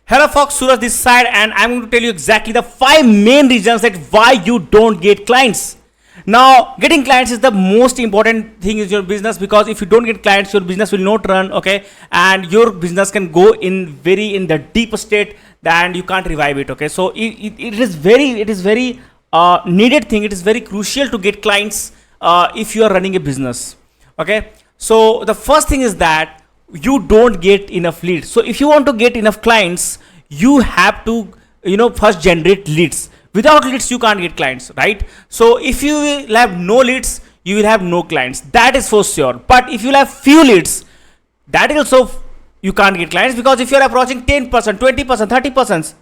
Hello folks, Suraj this side, and I'm going to tell you exactly the 5 main reasons that why you don't get clients. Now, getting clients is the most important thing in your business, because if you don't get clients, your business will not run, okay? And your business can go in the deep state, and you can't revive it, okay? So it is very needed thing. It is very crucial to get clients if you are running a business, okay? So the first thing is that you don't get enough leads. So if you want to get enough clients, you have to first generate leads. Without leads you can't get clients, right? So if you will have no leads, you will have no clients, that is for sure. But if you have few leads, that is also you can't get clients, because if you are approaching 10%, 20%, 30%,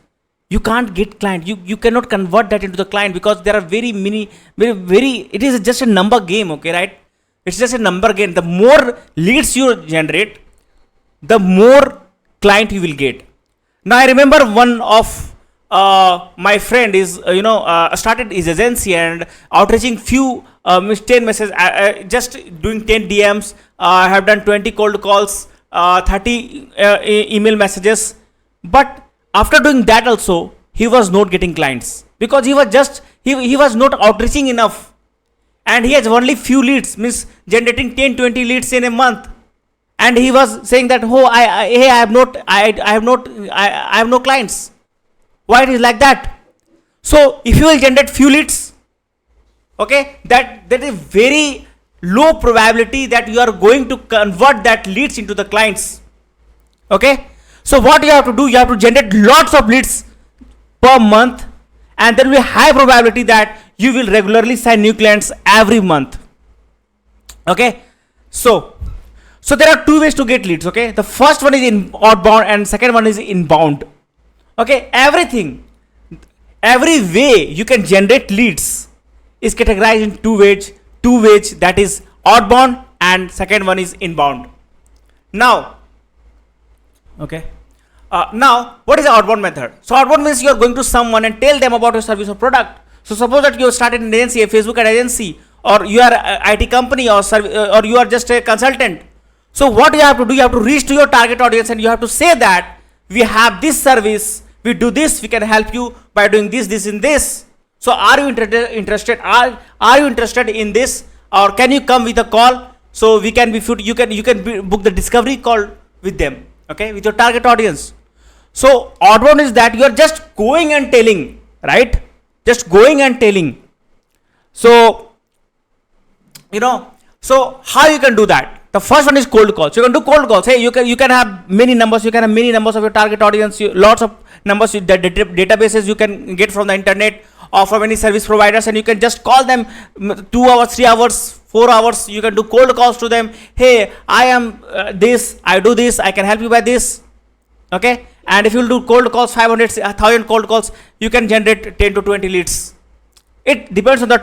you can't get client. You cannot convert that into the client, because there are very it is just a number game, okay, right? It's just a number game. The more leads you generate, the more client you will get. Now I remember one of my friend is started his agency and outreaching few 10 messages, just doing 10 DMs. I have done 20 cold calls, 30 email messages, but after doing that also he was not getting clients, because he was not outreaching enough, and he has only few leads, means generating 10-20 leads in a month. And he was saying that, oh, I have no clients. Why it is like that? So if you will generate few leads, okay, that is very low probability that you are going to convert that leads into the clients. Okay, so what you have to do, you have to generate lots of leads per month, and there will be high probability that you will regularly sign new clients every month. Okay, so there are two ways to get leads, okay? The first one is in outbound and second one is inbound. Okay, every way you can generate leads is categorized in two ways, that is outbound and second one is inbound. Now, okay, now what is the outbound method? So outbound means you are going to someone and tell them about your service or product. So suppose that you have started an agency, a Facebook ad agency, or you are an IT company, or you are just a consultant. So what you have to do, you have to reach to your target audience and you have to say that we have this service, we do this, we can help you by doing this, this and this. So are you interested? Are you interested in this, or can you come with a call? So we can you can book the discovery call with them, okay, with your target audience. So outbound is that you are just going and telling, right? Just going and telling. So so how you can do that? The first one is cold calls. You can do cold calls. Hey, you can have many numbers. You can have many numbers of your target audience. Lots of numbers, the databases you can get from the internet or from any service providers, and you can just call them 2 hours, 3 hours, 4 hours. You can do cold calls to them. Hey, I am this. I do this. I can help you by this. Okay. And if you do cold calls, 500, 1,000 cold calls, you can generate 10 to 20 leads. It depends on the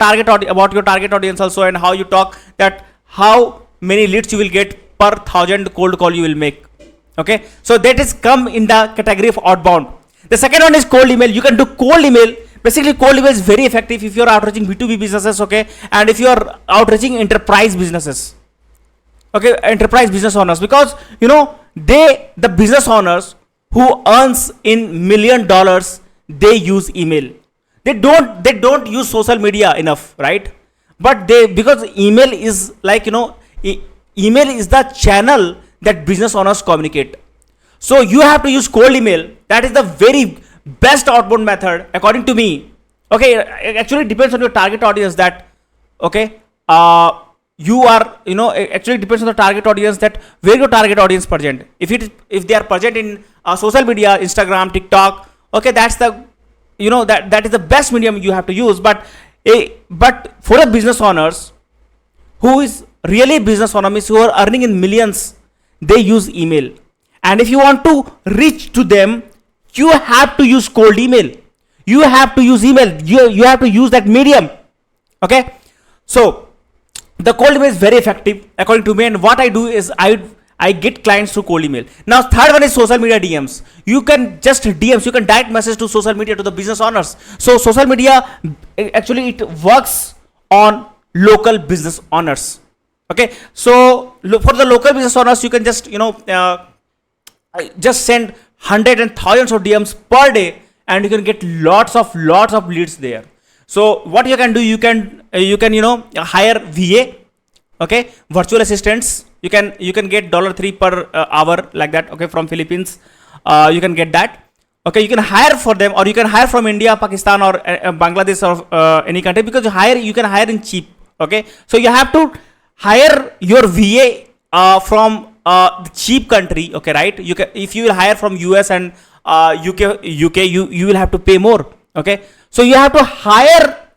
about your target audience also, and how you talk, that how many leads you will get per 1,000 cold call you will make. Okay, so that is come in the category of outbound. The second one is cold email. You can do cold email. Basically, cold email is very effective if you are outreaching B2B businesses, okay, and if you are outreaching enterprise businesses, okay, enterprise business owners, because the business owners who earns in $1 million, they use email. They don't use social media enough, right? But because email is like email is the channel that business owners communicate. So you have to use cold email. That is the very best outbound method according to me. Okay, it actually depends on your target audience, that okay, you are actually depends on the target audience, that where your target audience present. If they are present in social media, Instagram, TikTok, okay, that's the that is the best medium you have to use. But for a business owners who is really business owner, means who are earning in millions, they use email. And if you want to reach to them, you have to use cold email. You have to use email. You have to use that medium. Okay, so the cold email is very effective according to me, and what I do is I get clients through cold email. Now third one is social media DMs. You can just DMs, you can direct message to social media, to the business owners. So social media, actually it works on local business owners. Okay, so for the local business owners, you can just just send hundreds and thousands of DMs per day, and you can get lots of leads there. So what you can do, you can hire VA, okay, virtual assistants. You can get $3 per hour like that, okay, from Philippines. You can get that. Okay, you can hire for them, or you can hire from India, Pakistan, or Bangladesh, or any country, because you can hire in cheap. Okay, so you have to hire your VA from the cheap country. Okay, right? You can, if you will hire from US and UK, you will have to pay more. Okay, so you have to hire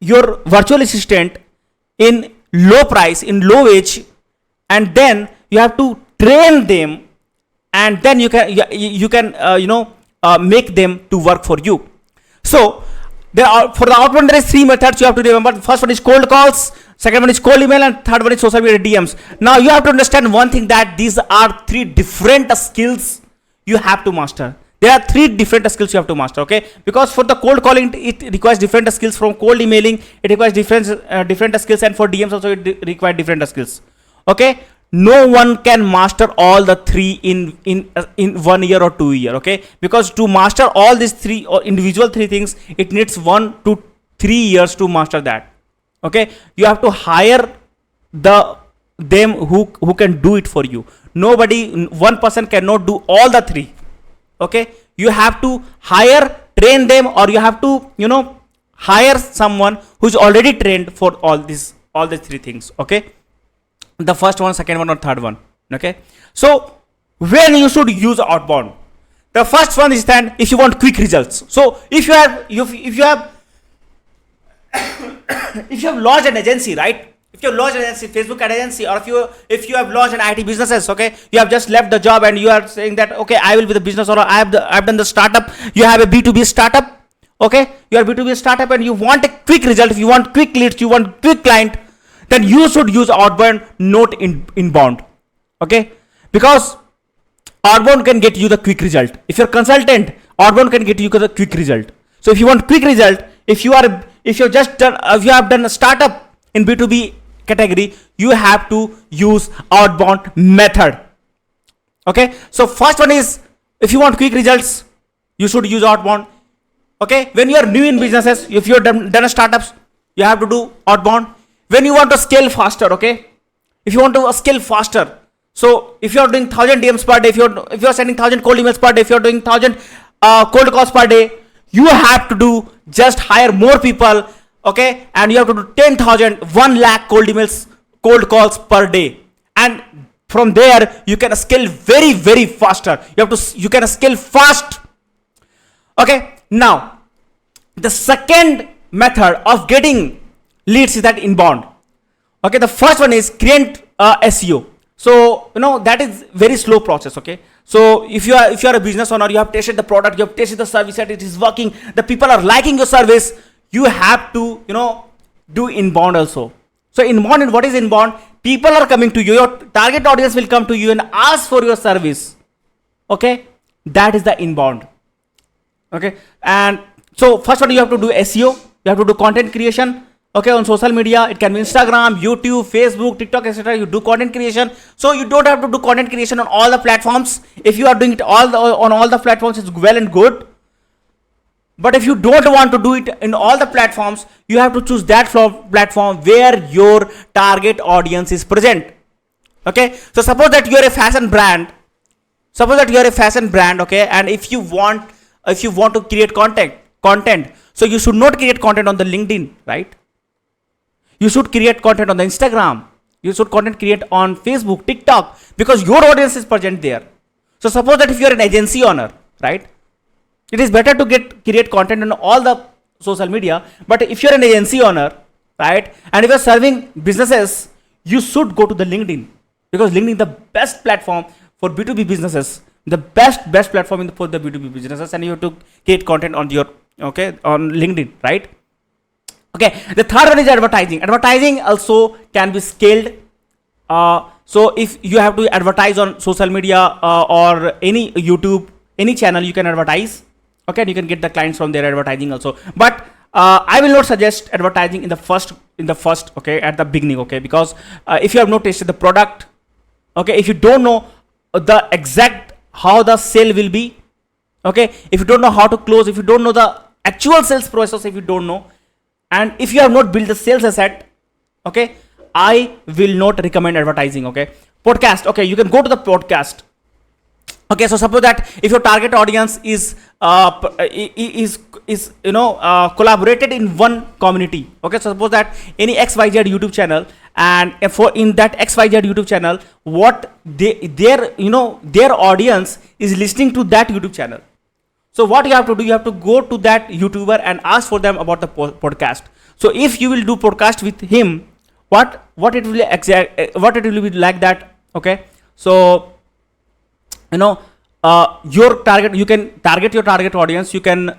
your virtual assistant in low price, in low wage, and then you have to train them, and then you can make them to work for you. So there are, for the outbound, there is 3 methods you have to remember. The first one is cold calls, second one is cold email, and third one is social media DMs. Now you have to understand one thing, that these are 3 different skills you have to master. There are 3 different skills you have to master, okay? Because for the cold calling, it requires different skills. From cold emailing, it requires different skills, and for DMs also it requires different skills. Okay? No one can master all the 3 in 1 year or 2 years, okay? Because to master all these 3 or individual 3 things, it needs 1 to 3 years to master that. Okay? You have to hire them who can do it for you. Nobody, one person cannot do all the 3. Okay, you have to hire, train them, or you have to hire someone who's already trained for all these 3 things. Okay, the first one, second one, or third one. Okay, so when you should use outbound, the first one is that if you want quick results. So if you have if you have launched an agency, right? If you have launched an agency, Facebook ad agency, or if you have launched an IT businesses, okay, you have just left the job and you are saying that, okay, I will be the business, or I've done the startup. You have a B2B startup, okay, you are B2B startup, and you want a quick result. If you want quick leads, you want quick client, then you should use outbound, not inbound, okay, because outbound can get you the quick result. If you're a consultant, outbound can get you the quick result. So if you want quick result, if you have done a startup in B2B category, you have to use outbound method. Okay, so first one is, if you want quick results, you should use outbound. Okay, when you are new in businesses, if you have done a startups, you have to do outbound. When you want to scale faster, okay, if you want to scale faster, so if you are doing 1000 DMs per day, if you are sending 1000 cold emails per day, if you are doing 1000 cold calls per day, you have to do just hire more people. Okay, and you have to do 10,000, 1 lakh cold calls per day, and from there you can scale very, very faster. You can scale fast. Okay, now the second method of getting leads is that inbound. Okay, the first one is create SEO. So that is very slow process. Okay, so if you are a business owner, you have tested the product, you have tested the service, that it is working, the people are liking your service, you have to do inbound also. So inbound, what is inbound? People are coming to you, your target audience will come to you and ask for your service. Okay, that is the inbound. Okay, and so first one, you have to do SEO, you have to do content creation. Okay, on social media, it can be Instagram, YouTube, Facebook, TikTok, etc. You do content creation. So you don't have to do content creation on all the platforms. If you are doing it on all the platforms, it's well and good. But if you don't want to do it in all the platforms, you have to choose that platform where your target audience is present. Okay, so suppose that you are a fashion brand. Okay, and if you want to create content, so you should not create content on the LinkedIn, right? You should create content on the Instagram. You should create on Facebook, TikTok, because your audience is present there. So suppose that if you are an agency owner, right? It is better to create content on all the social media. But if you're an agency owner, right, and if you're serving businesses, you should go to the LinkedIn, because LinkedIn is the best platform for B2B businesses, the best platform for the B2B businesses, and you have to create content on on LinkedIn, right? Okay, the third one is advertising. Advertising also can be scaled. So if you have to advertise on social media or any YouTube, any channel, you can advertise. Okay, and you can get the clients from their advertising also. But I will not suggest advertising in the first, okay, at the beginning, okay, because if you have not tasted the product, okay, if you don't know the exact how the sale will be. Okay, if you don't know how to close, if you don't know the actual sales process, if you don't know, and if you have not built the sales asset, okay, I will not recommend advertising. Okay, podcast. Okay, you can go to the podcast. Okay, so suppose that if your target audience is collaborated in one community. Okay, so suppose that any XYZ YouTube channel, and for in that XYZ YouTube channel, what their audience is listening to that YouTube channel. So what you have to do, you have to go to that YouTuber and ask for them about the podcast. So if you will do podcast with him, what it will be like that. Okay, so your target, you can target your target audience, you can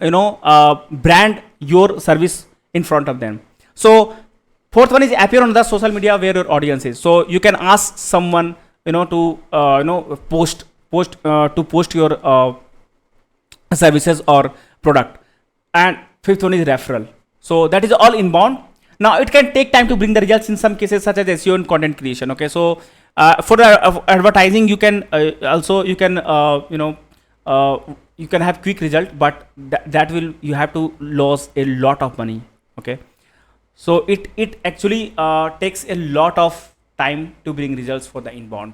brand your service in front of them. So fourth one is appear on the social media where your audience is. So you can ask someone to post your services or product. And fifth one is referral. So that is all inbound. Now it can take time to bring the results in some cases, such as SEO and content creation. Okay, so for the advertising, you can you can have quick result, but that will, you have to lose a lot of money. Okay, so it actually takes a lot of time to bring results for the inbound.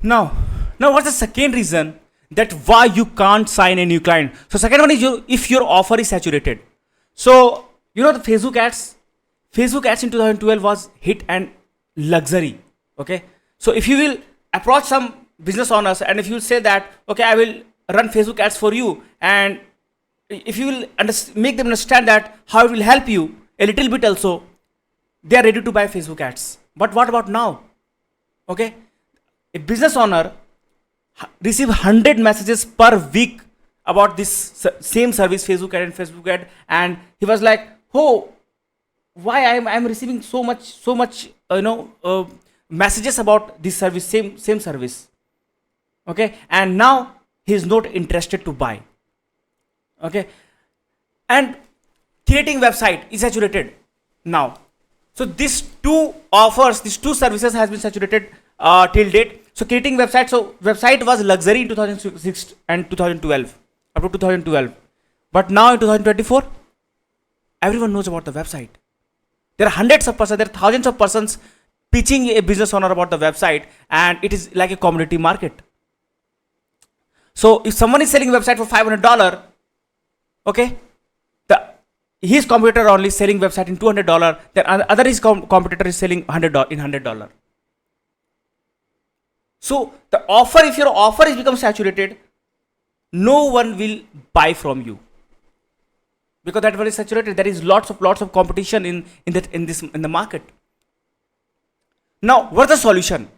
Now what's the second reason that why you can't sign a new client? So second one is if your offer is saturated. So the Facebook ads in 2012 was hit and luxury. Okay, so if you will approach some business owners and if you say that, okay, I will run Facebook ads for you, and if you will make them understand that how it will help you a little bit also, they are ready to buy Facebook ads. But what about now? Okay, a business owner receive 100 messages per week about this same service, Facebook ad, and he was like, oh, why I'm receiving so much messages about this service, same service. Okay, and now he is not interested to buy. Okay, and creating website is saturated now. So these two offers, these two services has been saturated till date. So creating website, so website was luxury in 2006 and 2012, up to 2012. But now in 2024, everyone knows about the website. There are hundreds of persons, there are thousands of persons pitching a business owner about the website, and it is like a commodity market. So if someone is selling a website for $500, okay, his competitor only selling website in $200, then other his competitor is selling $100 in $100. So the offer, if your offer is become saturated, no one will buy from you, because that one is saturated. There is lots of competition in the market. Now what's the solution?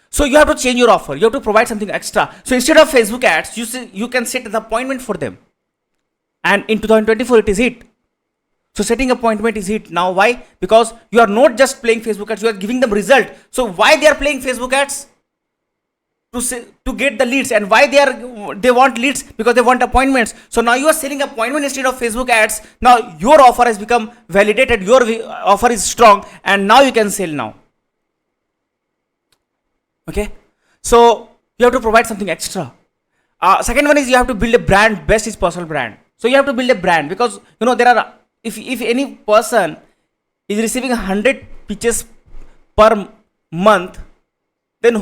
So you have to change your offer. You have to provide something extra. So instead of Facebook ads, you can set an appointment for them. And in 2024 it is hit. So setting appointment is hit now. Why? Because you are not just playing Facebook ads, you are giving them result. So why they are playing Facebook ads? To get the leads. And why they want leads? Because they want appointments. So now you are selling appointment instead of Facebook ads. Now your offer has become validated, your offer is strong, and now you can sell now. Okay, so you have to provide something extra. Second one is you have to build a brand. Best is personal brand. So you have to build a brand, because there are, if any person is receiving 100 pitches per month, then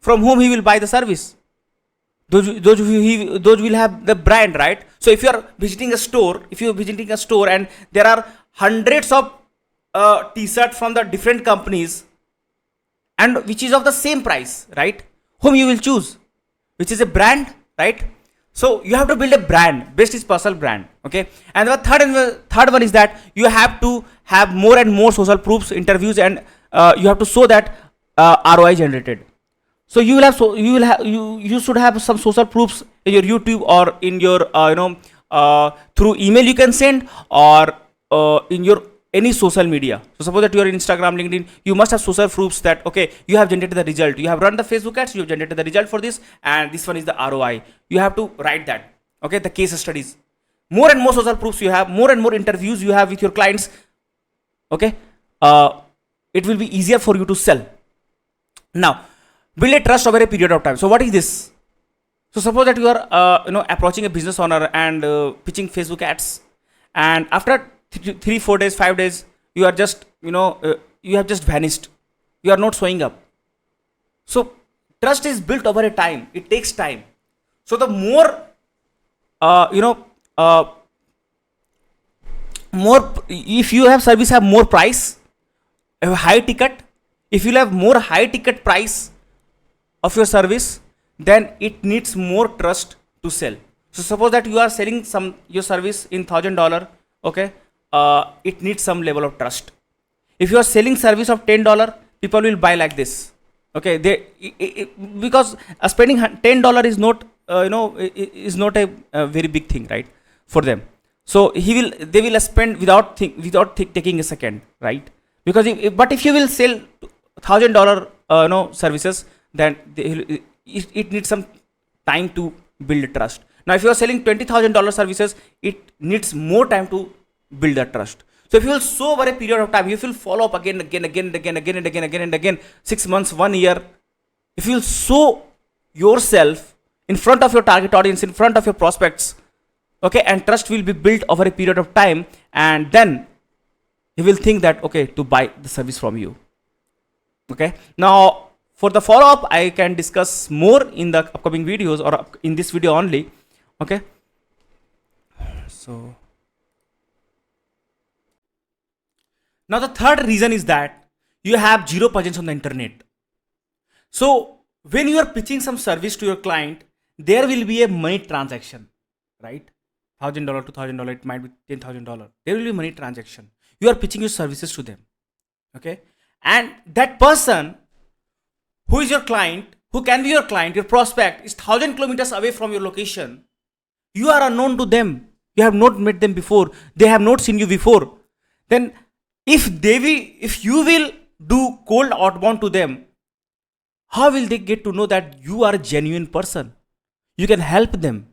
from whom he will buy the service? Those will have the brand, right? So if you are visiting a store, and there are hundreds of t-shirts from the different companies, and which is of the same price, right? Whom you will choose? Which is a brand, right? So you have to build a brand. Best is personal brand. Okay, and the third one is that you have to have more and more social proofs, interviews, and you have to show that ROI generated. So you should have some social proofs in your YouTube, or in your through email you can send, or in your any social media. So suppose that you are in Instagram, LinkedIn, you must have social proofs that, okay, you have generated the result, you have run the Facebook ads, you have generated the result for this, and this one is the ROI. You have to write that. Okay, the case studies. More and more social proofs you have, more and more interviews you have with your clients. Okay, it will be easier for you to sell. Now, build a trust over a period of time. So what is this? So suppose that you are approaching a business owner and pitching Facebook ads, and after 3-4 days, 5 days, you are just you have just vanished, you are not showing up. So trust is built over a time, it takes time. So the more more, if you have service have more price, a high ticket, if you have more high ticket price of your service, then it needs more trust to sell. So suppose that you are selling your service in $1,000, okay, it needs some level of trust. If you are selling service of $10, people will buy like this, okay, because spending $10 is not is not a very big thing, right, for them. So they will spend without taking a second, right? Because but if you will sell $1,000 services, then it needs some time to build trust. Now if you are selling $20,000 services, it needs more time to build that trust. So if you will show over a period of time, if you will follow up again and again, 6 months, 1 year, if you will show yourself in front of your target audience, in front of your prospects, okay, and trust will be built over a period of time, and then he will think that, okay, to buy the service from you. Okay, now for the follow-up, I can discuss more in the upcoming videos or in this video only. Okay, so now the third reason is that you have zero presence on the internet. So when you are pitching some service to your client, there will be a money transaction, right? $1,000 to $1,000, it might be $10,000. There will be money transaction. You are pitching your services to them, okay? And that person who is your client, who can be your client, your prospect, is 1,000 kilometers away from your location. You are unknown to them. You have not met them before. They have not seen you before. Then if you will do cold outbound to them, how will they get to know that you are a genuine person? You can help them,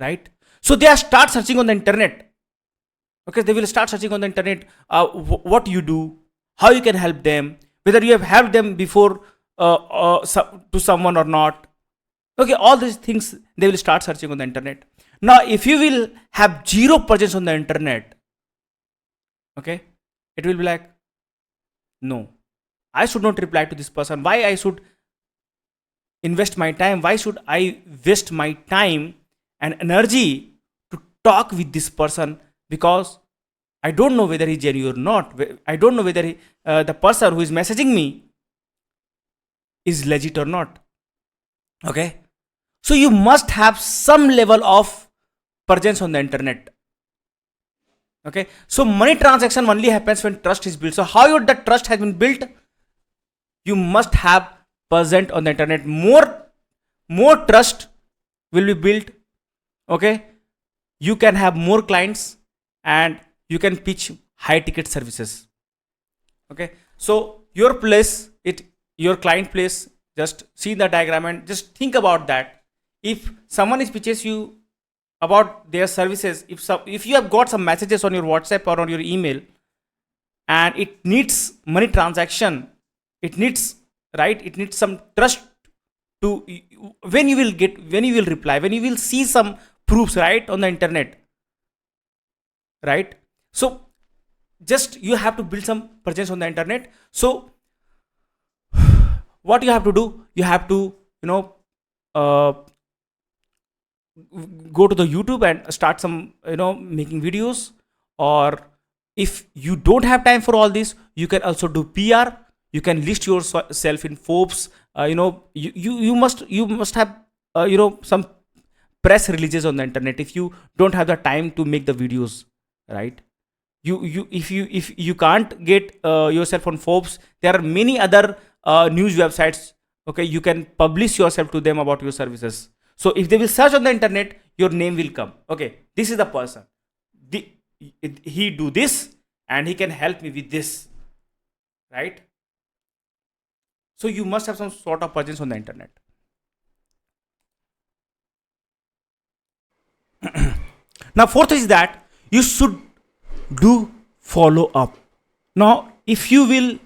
right? So they start searching on the internet. Okay, they will start searching on the internet what you do, how you can help them, whether you have helped them before to someone or not. Okay, all these things they will start searching on the internet. Now, if you will have zero presence on the internet, okay, it will be like, no, I should not reply to this person. Why I should invest my time? Why should I waste my time and energy to talk with this person? Because I don't know whether he's genuine or not. I don't know whether the person who is messaging me is legit or not. Okay, so you must have some level of presence on the internet. Okay, so money transaction only happens when trust is built. So how the trust has been built? You must have present on the internet. More trust will be built. Okay, you can have more clients and you can pitch high ticket services. Okay, so your client place, just see the diagram and just think about that. If someone is pitches you about their services, if you have got some messages on your WhatsApp or on your email and it needs money transaction, it needs some trust to when you will reply, when you will see some proofs, right, on the internet, right? So just you have to build some presence on the internet. So what you have to do, you have to go to the YouTube and start some making videos. Or if you don't have time for all this, you can also do PR. You can list yourself in Forbes. You must have some press releases on the internet if you don't have the time to make the videos, right? If you can't get yourself on Forbes, there are many other news websites. Okay, you can publish yourself to them about your services. So if they will search on the internet, your name will come. Okay, this is the person. He do this and he can help me with this, right? So you must have some sort of presence on the internet. Now, fourth is that you should do follow up. Now, if you will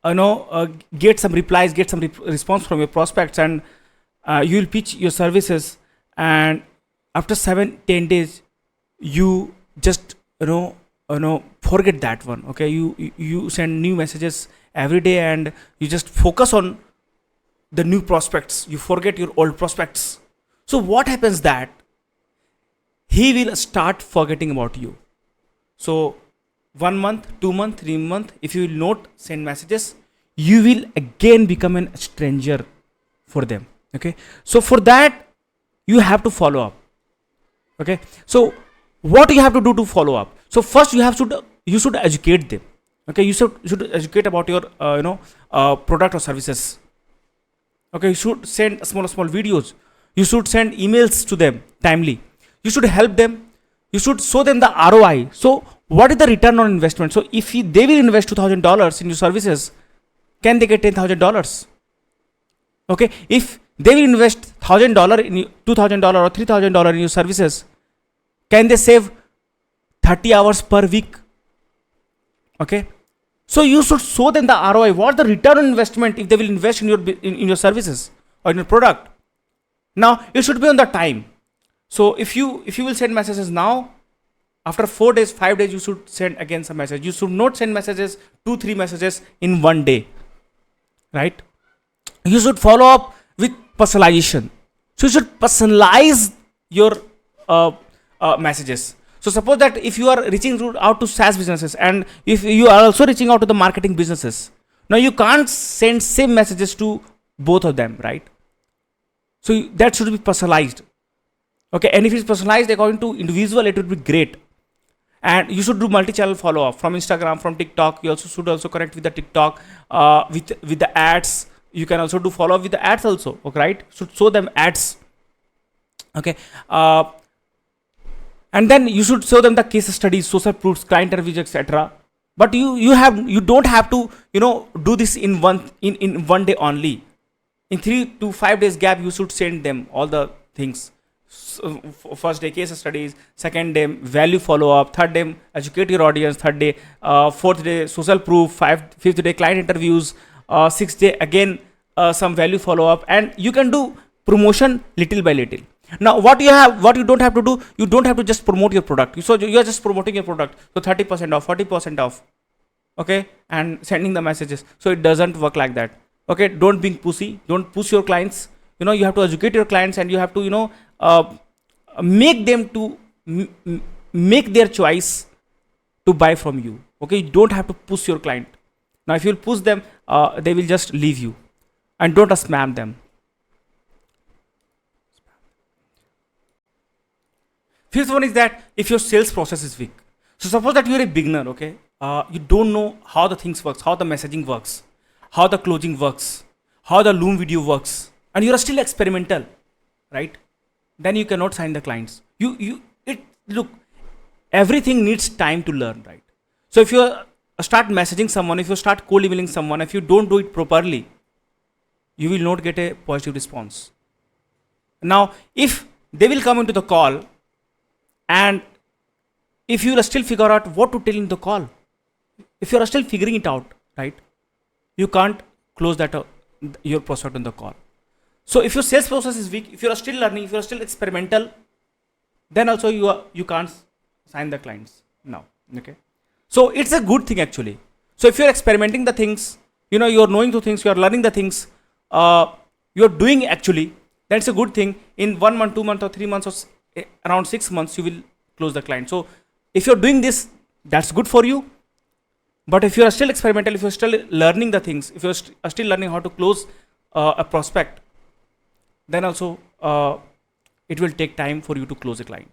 get some replies, get some response from your prospects, and you will pitch your services. And after 7-10 days, you just forget that one. Okay, you send new messages every day, and you just focus on the new prospects. You forget your old prospects. So what happens that he will start forgetting about you. So 1 month, 2 month, 3 month, if you will not send messages, you will again become a stranger for them. Okay, so for that you have to follow up. Okay, so what you have to do to follow up? So first you should educate them. Okay, you should educate about your product or services. Okay, you should send small videos. You should send emails to them timely. You should help them. You should show them the ROI. So what is the return on investment? So if they will invest $2,000 in your services, can they get $10,000? Okay, if they will invest $1,000 in $2,000 or $3,000 in your services, can they save 30 hours per week? Okay, so you should show them the ROI. What the return on investment if they will invest in your services or in your product? Now it should be on the time. So if you will send messages now, after 4 days, 5 days, you should send again some message. You should not send messages, 2-3 messages in one day, right? You should follow up with personalization. So you should personalize your messages. So suppose that if you are reaching out to SaaS businesses, and if you are also reaching out to the marketing businesses, now you can't send same messages to both of them, right? So that should be personalized. Okay, and if it's personalized according to individual, it would be great. And you should do multi-channel follow-up from Instagram, from TikTok. You also should connect with the TikTok with the ads. You can also do follow-up with the ads also. Okay, right? Should show them ads. Okay, and then you should show them the case studies, social proofs, client interviews, etc. But you don't have to do this in one day only. In 3 to 5 days gap, you should send them all the things. So, first day case studies, second day value follow up, third day educate your audience, third day, fourth day social proof, fifth day client interviews, sixth day again some value follow up, and you can do promotion little by little. Now what you don't have to do, you don't have to just promote your product. So you are just promoting your product, so 30% off, 40% off, okay, and sending the messages. So it doesn't work like that. Okay, don't be pushy, don't push your clients. You have to educate your clients, and you have to make them to make their choice to buy from you. Okay, you don't have to push your client. Now if you push them, they will just leave you. And don't spam them. Fifth one is that if your sales process is weak. So suppose that you're a beginner, okay, you don't know how the things works, how the messaging works, how the closing works, how the Loom video works, and you're still experimental, right? Then you cannot sign the clients. Look, everything needs time to learn, right? So if you start messaging someone, if you start cold emailing someone, if you don't do it properly, you will not get a positive response. Now, if they will come into the call, and if you will still figure out what to tell in the call, if you are still figuring it out, right, you can't close that your prospect on the call. So if your sales process is weak, if you are still learning, if you are still experimental, then also you can't sign the clients now. Okay, so it's a good thing actually. So if you are experimenting the things, you are knowing the things, you are learning the things, you are doing actually, that's a good thing. In 1 month, 2 months, or 3 months, or around 6 months, you will close the client. So if you're doing this, that's good for you. But if you are still experimental, if you're still learning the things, if you're still learning how to close a prospect, then also it will take time for you to close a client.